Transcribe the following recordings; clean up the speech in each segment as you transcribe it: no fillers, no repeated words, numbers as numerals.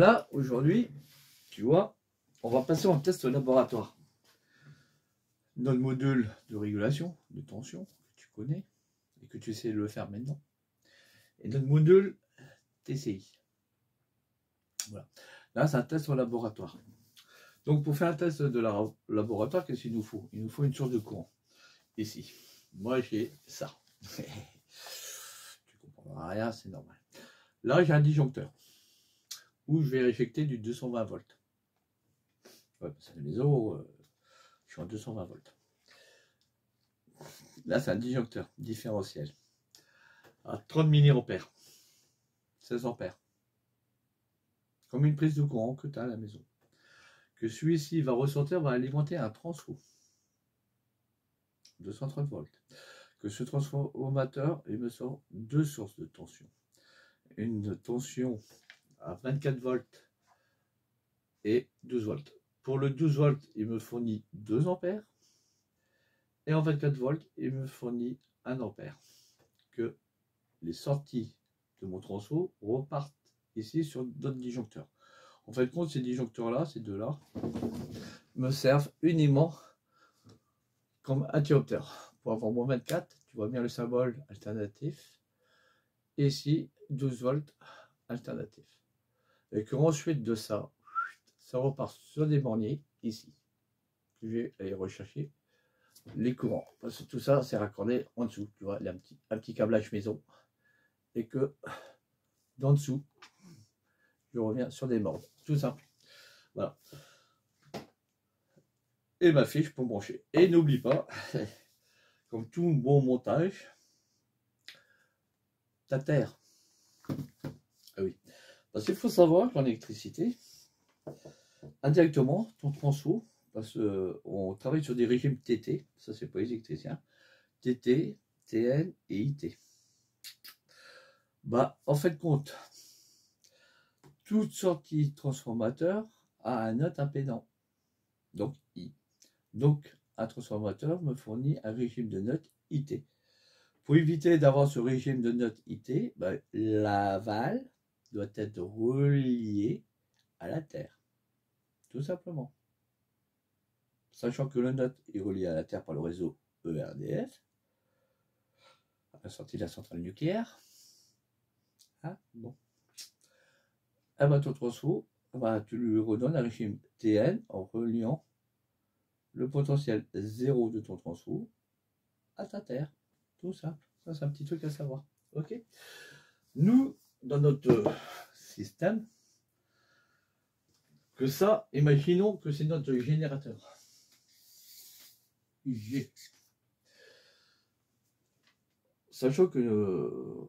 Là, aujourd'hui, tu vois, on va passer en test laboratoire. Notre module de régulation de tension, que tu connais, et que tu sais le faire maintenant. Et notre module TCI. Voilà. Là, c'est un test au laboratoire. Donc, pour faire un test de laboratoire, qu'est-ce qu'il nous faut? Il nous faut une source de courant. Ici. Moi, j'ai ça. Tu comprendras rien, c'est normal. Là, j'ai un disjoncteur où je vais injecter du 220 volts. Ouais, parce que la maison, je suis en 220 volts. Là, c'est un disjoncteur différentiel à 30 milliampères, 16 ampères. Comme une prise de courant que tu as à la maison. Que celui-ci va ressortir, va alimenter un transfo. 230 volts. Que ce transformateur, il me sort deux sources de tension. Une tension à 24 volts et 12 volts. Pour le 12 volts, il me fournit 2 ampères. Et en 24 volts, il me fournit 1 ampère. Que les sorties de mon transfo repartent ici sur d'autres disjoncteurs. En fait, compte, ces disjoncteurs-là, ces deux-là, me servent uniquement comme interrupteur. Pour avoir mon 24, tu vois bien le symbole alternatif. Et ici, 12 volts alternatif. Et que ensuite de ça, ça repart sur des borniers ici. Je vais aller rechercher les courants. Parce que tout ça, c'est raccordé en dessous. Tu vois, il y a un petit câblage maison. Et que d'en dessous, je reviens sur des bornes. Tout simple. Voilà. Et ma fiche pour brancher. Et n'oublie pas, comme tout bon montage, ta terre. Ah oui. Parce qu'il faut savoir qu'en électricité, indirectement, ton transfo, parce qu'on travaille sur des régimes TT, ça c'est pas les électriciens, TT, TN et IT. Bah, en fait compte, toute sortie transformateur a un note impédant, donc I. Donc, un transformateur me fournit un régime de note IT. Pour éviter d'avoir ce régime de note IT, bah, l'aval doit être relié à la Terre. Tout simplement. Sachant que le note est relié à la Terre par le réseau ERDF, à la sortie de la centrale nucléaire. Ah, bon. Un bateau transfo, bah, tu lui redonnes un régime TN en reliant le potentiel 0 de ton transfo à ta Terre. Tout simple. Ça, c'est un petit truc à savoir. Ok. Nous, dans notre système, que ça, imaginons que c'est notre générateur. G. Sachant que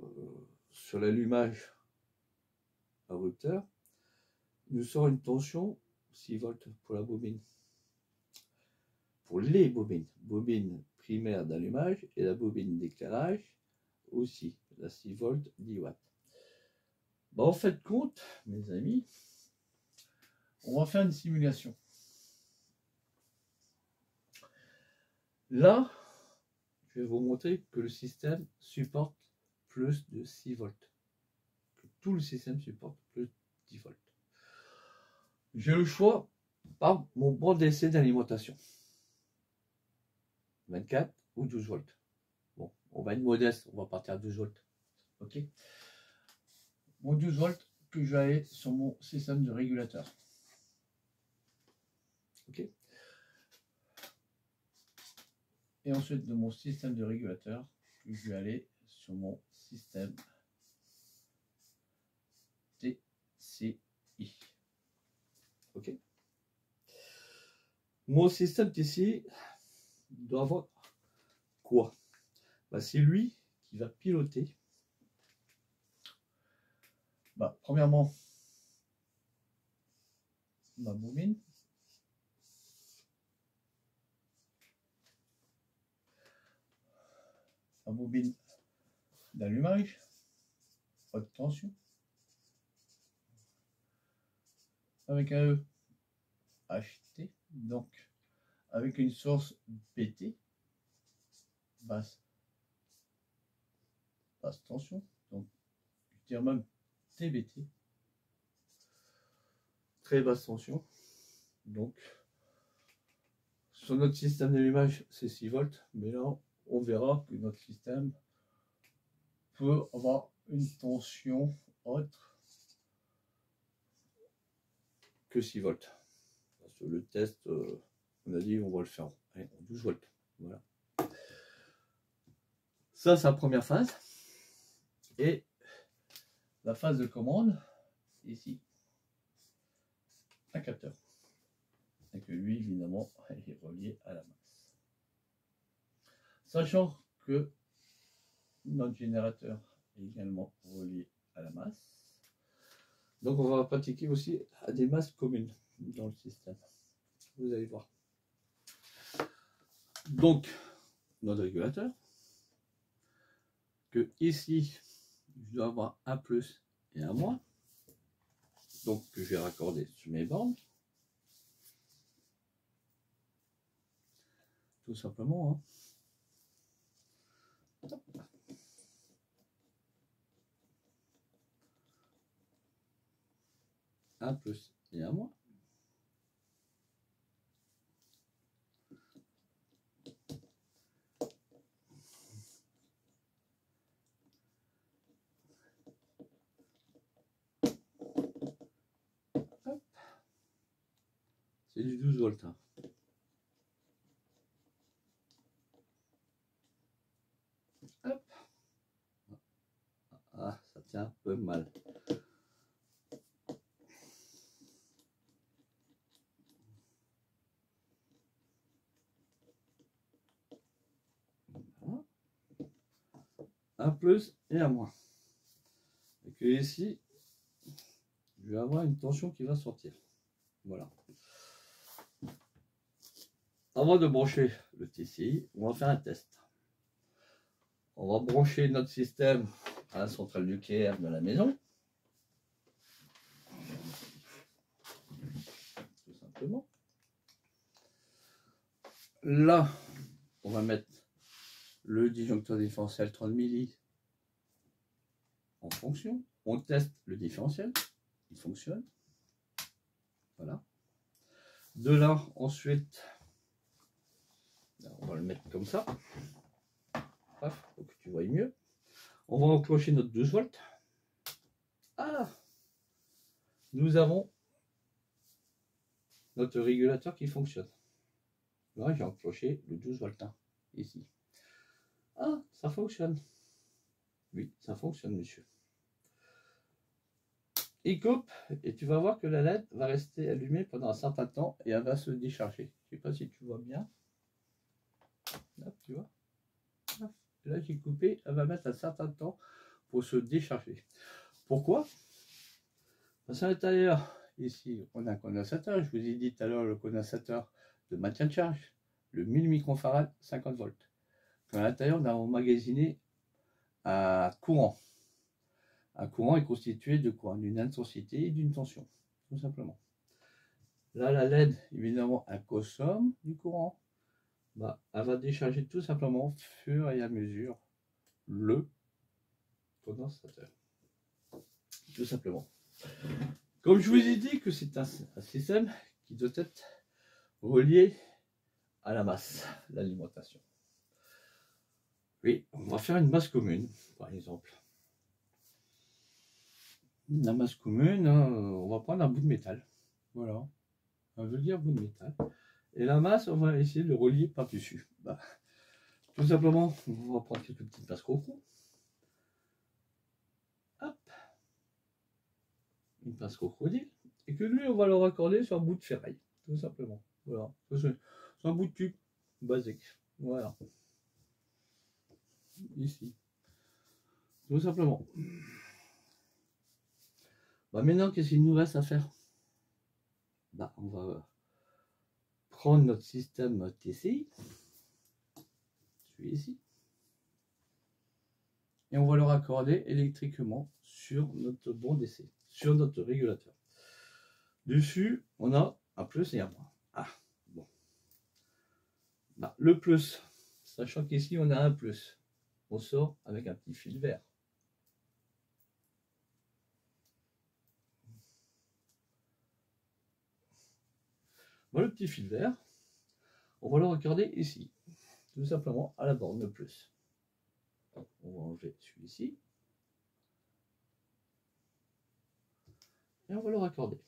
sur l'allumage à rupteur, il nous sort une tension 6 volts pour la bobine. Pour les bobines. Bobine primaire d'allumage et la bobine d'éclairage aussi. La 6 volts 10 watts. Bah, en fait compte, mes amis, on va faire une simulation. Là, je vais vous montrer que le système supporte plus de 6 volts. Que tout le système supporte plus de 10 volts. J'ai le choix par mon banc d'essai d'alimentation. 24 ou 12 volts. Bon, on va être modeste, on va partir à 12 volts. Ok. Mon 12 volts que j'ai sur mon système de régulateur. Ok. Et ensuite de mon système de régulateur, je vais aller sur mon système TCI. Ok. Mon système TCI doit avoir quoi? Bah, c'est lui qui va piloter. Bah, premièrement, ma bobine. Ma bobine d'allumage, haute tension, avec un E HT, donc avec une source BT, basse tension, donc je dirais même TBT, très basse tension. Donc, sur notre système d'allumage, c'est 6 volts. Mais là, on verra que notre système peut avoir une tension autre que 6 volts. Parce que le test, on a dit on va le faire en 12 volts. Voilà. Ça, c'est la première phase. Et la phase de commande, ici, un capteur. Et que lui, évidemment, il est relié à la masse. Sachant que notre générateur est également relié à la masse. Donc on va pratiquer aussi à des masses communes dans le système. Vous allez voir. Donc, notre régulateur, que ici, je dois avoir un plus et un moins. Donc que je vais raccorder sur mes bornes. Tout simplement. Un plus et un moins. C'est du 12 volts. Hop. Ah, ça tient un peu mal. Voilà. Un plus et un moins. Et que ici, je vais avoir une tension qui va sortir. Voilà. Avant de brancher le TCI, on va faire un test. On va brancher notre système à la centrale nucléaire de la maison. Tout simplement. Là, on va mettre le disjoncteur différentiel 30 milli en fonction. On teste le différentiel. Il fonctionne. Voilà. De là, ensuite, on va le mettre comme ça. Pour que tu vois mieux. On va enclencher notre 12 volts. Ah, nous avons notre régulateur qui fonctionne. Là, j'ai enclenché le 12 volts ici. Ah, ça fonctionne. Oui, ça fonctionne, monsieur. Il coupe et tu vas voir que la LED va rester allumée pendant un certain temps et elle va se décharger. Je ne sais pas si tu vois bien. Là, tu vois. Là, j'ai coupé, elle va mettre un certain temps pour se décharger. Pourquoi? Parce qu'à l'intérieur, ici, on a un condensateur. Je vous ai dit tout à l'heure le condensateur de maintien de charge, le 1000 microfarads, 50 volts. À l'intérieur, on a emmagasiné un courant. Un courant est constitué de quoi? D'une intensité et d'une tension, tout simplement. Là, la LED, évidemment, elle consomme du courant. Bah, elle va décharger tout simplement, au fur et à mesure, le condensateur. Tout simplement. Comme je vous ai dit que c'est un système qui doit être relié à la masse, l'alimentation. Oui, on va faire une masse commune, par exemple. La masse commune, on va prendre un bout de métal. Voilà, un vulgaire bout de métal. Et la masse, on va essayer de le relier par-dessus. Bah, tout simplement, on va prendre quelques petites pinces crocos. Hop. Une pince crocodile. Et que lui, on va le raccorder sur un bout de ferraille. Tout simplement. Voilà. C'est un bout de tube basique. Voilà. Ici. Tout simplement. Bah maintenant, qu'est-ce qu'il nous reste à faire? Bah, on va prendre notre système TCI, celui-ci, et on va le raccorder électriquement sur notre bon DC, sur notre régulateur. Dessus, on a un plus et un moins. Ah, bon. Bah, le plus, sachant qu'ici, on a un plus, on sort avec un petit fil vert. le petit fil vert, on va le recorder ici, tout simplement à la borne de plus. Donc, on va enlever celui-ci. Et on va le raccorder.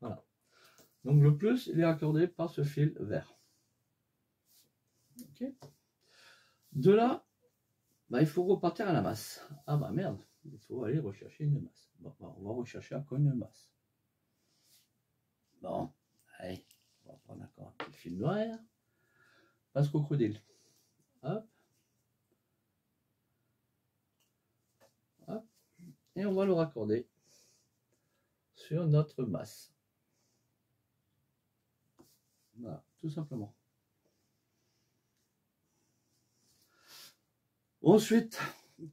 Voilà. Donc le plus, il est raccordé par ce fil vert. Ok. De là, il faut repartir à la masse. Ah bah merde, il faut aller rechercher une masse. Bon, on va rechercher encore une masse. Bon, allez, on va prendre encore un petit fil noir. Passe crocodile. Hop. Hop. Et on va le raccorder sur notre masse. Voilà, tout simplement. Ensuite,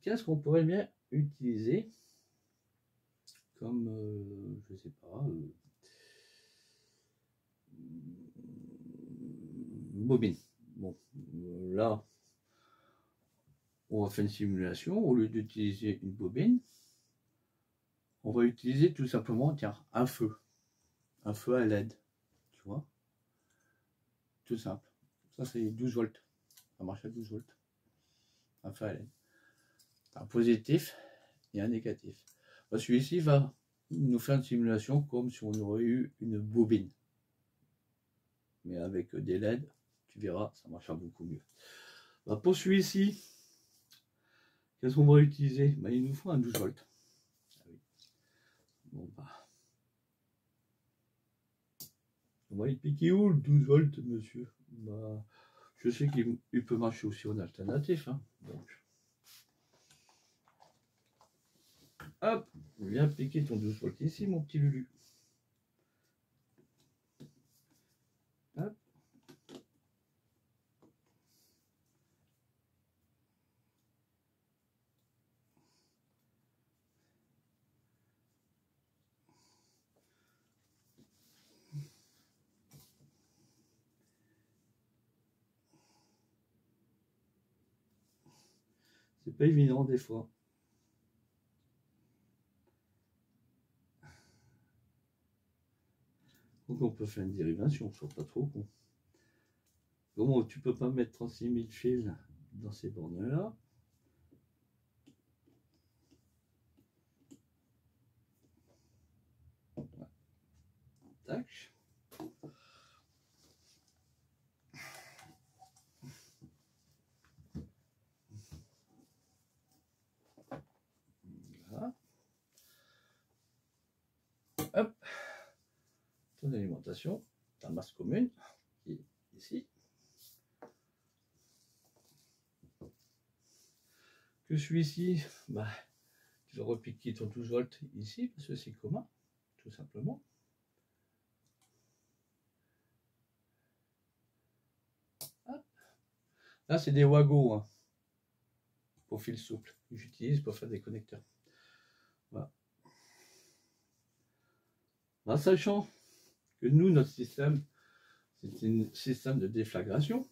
qu'est-ce qu'on pourrait bien utiliser comme, je sais pas, bobine. Bon, là, on va faire une simulation. Au lieu d'utiliser une bobine, on va utiliser tout simplement, tiens, un feu à LED, tu vois, tout simple. Ça, c'est 12 volts. Ça marche à 12 volts. Un feu à LED. Un positif et un négatif. Celui-ci va nous faire une simulation comme si on aurait eu une bobine. Mais avec des LED, tu verras, ça marchera beaucoup mieux. Pour celui-ci, qu'est-ce qu'on va utiliser? Il nous faut un 12 volts. Ah oui. Bon, on va y piquer où le 12 volts, monsieur? Je sais qu'il peut marcher aussi en alternatif. Hein, donc. Hop, viens piquer ton 12 volts ici, mon petit Lulu. Hop. C'est pas évident des fois. Donc on peut faire une dérivation, soit pas trop con. Comment tu peux pas mettre 36 000 fils dans ces bornes-là? Tac. Voilà. Hop. Ton alimentation, ta masse commune, qui est ici. Que celui-ci, tu vas repiquer ton 12 volts ici, parce que c'est commun, tout simplement. Hop. Là, c'est des Wago, hein, pour fil souple, que j'utilise pour faire des connecteurs. Voilà. Sachant que nous, notre système, c'est un système de déflagration.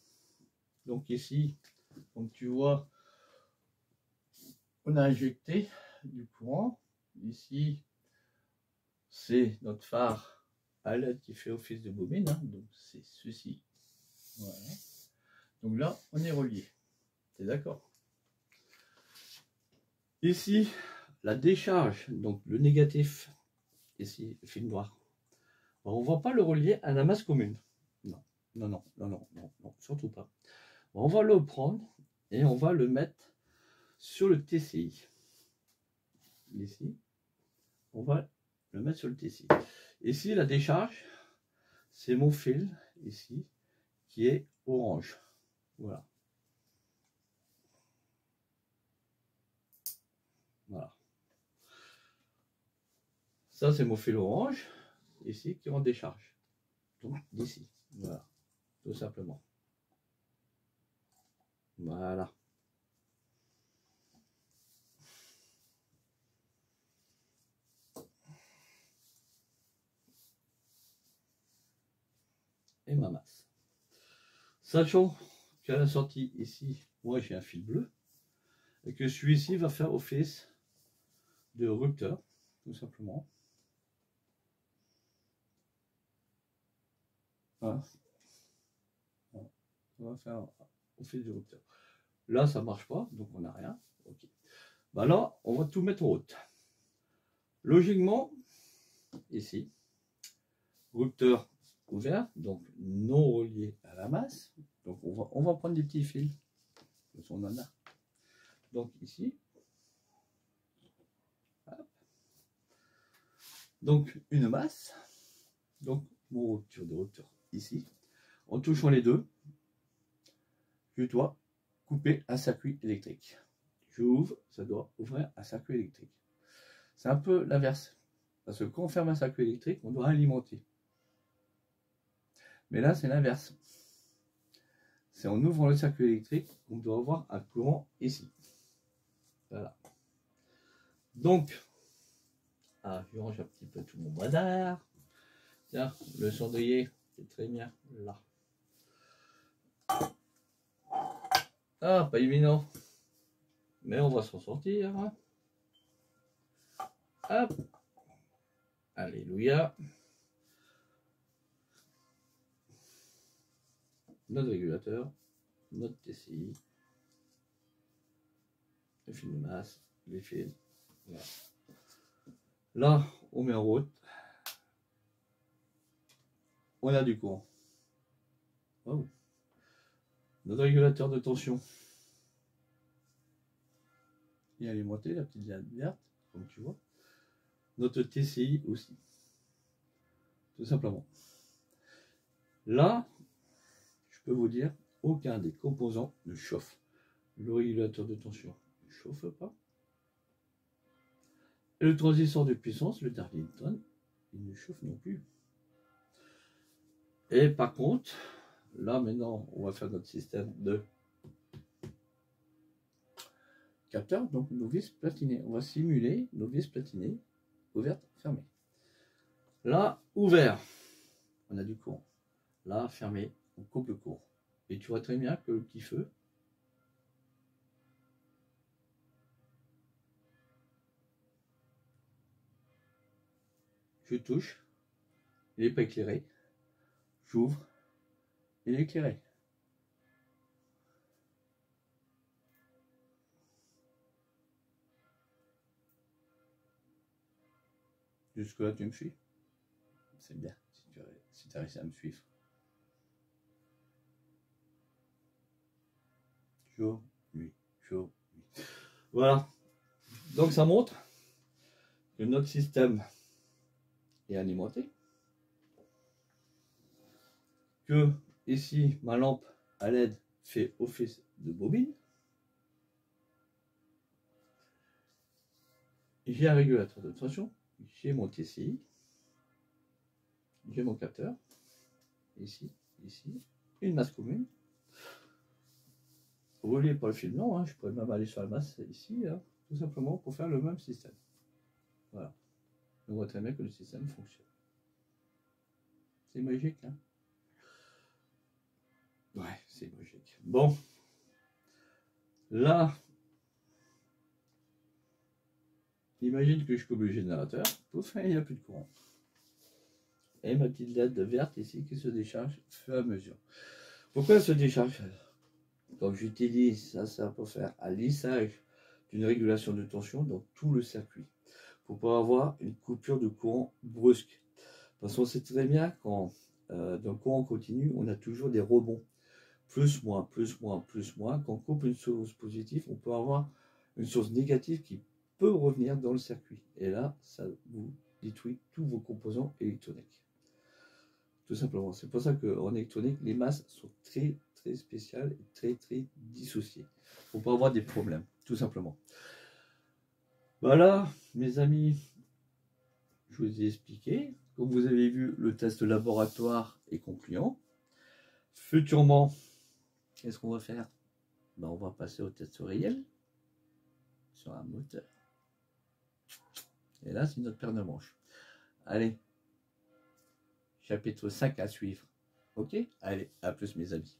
Donc ici, comme tu vois, on a injecté du courant. Ici, c'est notre phare à LED qui fait office de bobine. Hein, donc c'est ceci. Voilà. Donc là, on est relié. T'es d'accord? Ici, la décharge, donc le négatif, ici, le fil noir. On ne va pas le relier à la masse commune. Non, non, non, non, non, non, non, surtout pas. On va le prendre et on va le mettre sur le TCI. Ici, on va le mettre sur le TCI. Ici, la décharge, c'est mon fil, ici, qui est orange. Voilà. Voilà. Ça, c'est mon fil orange, ici, qui est en décharge. Donc, d'ici. Voilà. Tout simplement. Voilà. Et ma masse. Sachant qu'à la sortie ici, moi j'ai un fil bleu, et que celui-ci va faire office de rupteur, tout simplement. Voilà. Voilà. On va faire office de rupteur. Là, ça marche pas, donc on n'a rien. Okay. Bah là, on va tout mettre en route. Logiquement, ici, rupteur ouvert, donc non relié à la masse. Donc on va prendre des petits fils. On en a. Donc ici. Hop. Donc une masse. Donc mon rupture de rupture ici. En touchant les deux, je dois couper un circuit électrique. J'ouvre, ça doit ouvrir un circuit électrique. C'est un peu l'inverse. Parce que quand on ferme un circuit électrique, on doit alimenter. Mais là, c'est l'inverse. C'est en ouvrant le circuit électrique qu'on doit avoir un courant ici. Voilà. Donc, je range un petit peu tout mon bazar. Tiens, le cendrier, c'est très bien là. Ah, pas évident. Mais on va s'en sortir. Hein. Hop. Alléluia. Notre régulateur, notre TCI, le fil de masse, les fils. Voilà. Là, on met en route. On a du courant. Oh. Notre régulateur de tension est alimenté, la petite ligne verte, comme tu vois. Notre TCI aussi. Tout simplement. Là, je peux vous dire, aucun des composants ne chauffe. Le régulateur de tension ne chauffe pas. Et le transistor de puissance, le Darlington, il ne chauffe non plus. Et par contre, là maintenant, on va faire notre système de capteurs, donc nos vis platinées. On va simuler nos vis platinées, ouvertes, fermées. Là, ouvert, on a du courant. Là, fermé, on coupe le courant. Et tu vois très bien que le petit feu, je touche, il n'est pas éclairé, j'ouvre, il est éclairé. Jusque-là, tu me suis? C'est bien, si tu as réussi à me suivre. Jour, nuit, jour, nuit. Voilà. Donc ça montre que notre système est alimenté. Que ici, ma lampe à LED fait office de bobine. J'ai un régulateur de tension. J'ai mon TCI. J'ai mon capteur. Ici, ici. Une masse commune. Relié par le fil blanc. Hein. Je pourrais même aller sur la masse ici. Hein, tout simplement pour faire le même système. Voilà. On voit très bien que le système fonctionne. C'est magique. Hein. Ouais, c'est magique. Bon. Là, imagine que je coupe le générateur. Pouf, il n'y a plus de courant. Et ma petite LED verte ici qui se décharge au fur et à mesure. Pourquoi elle se décharge? Comme j'utilise, ça sert pour faire un lissage d'une régulation de tension dans tout le circuit. Pour pas avoir une coupure de courant brusque. Parce qu'on sait très bien quand dans le courant continu, on a toujours des rebonds. Plus, moins, plus, moins, plus, moins. Quand on coupe une source positive, on peut avoir une source négative qui peut revenir dans le circuit. Et là, ça vous détruit tous vos composants électroniques. Tout simplement. C'est pour ça qu'en électronique, les masses sont très très spéciales et très très dissociées. Pour pas avoir des problèmes, tout simplement. Voilà, mes amis, je vous ai expliqué. Comme vous avez vu, le test laboratoire est concluant. Futurement, qu'est-ce qu'on va faire? Ben, on va passer au test réel sur un moteur. Et là, c'est notre paire de manches. Allez, chapitre 5 à suivre. Ok? Allez, à plus mes amis.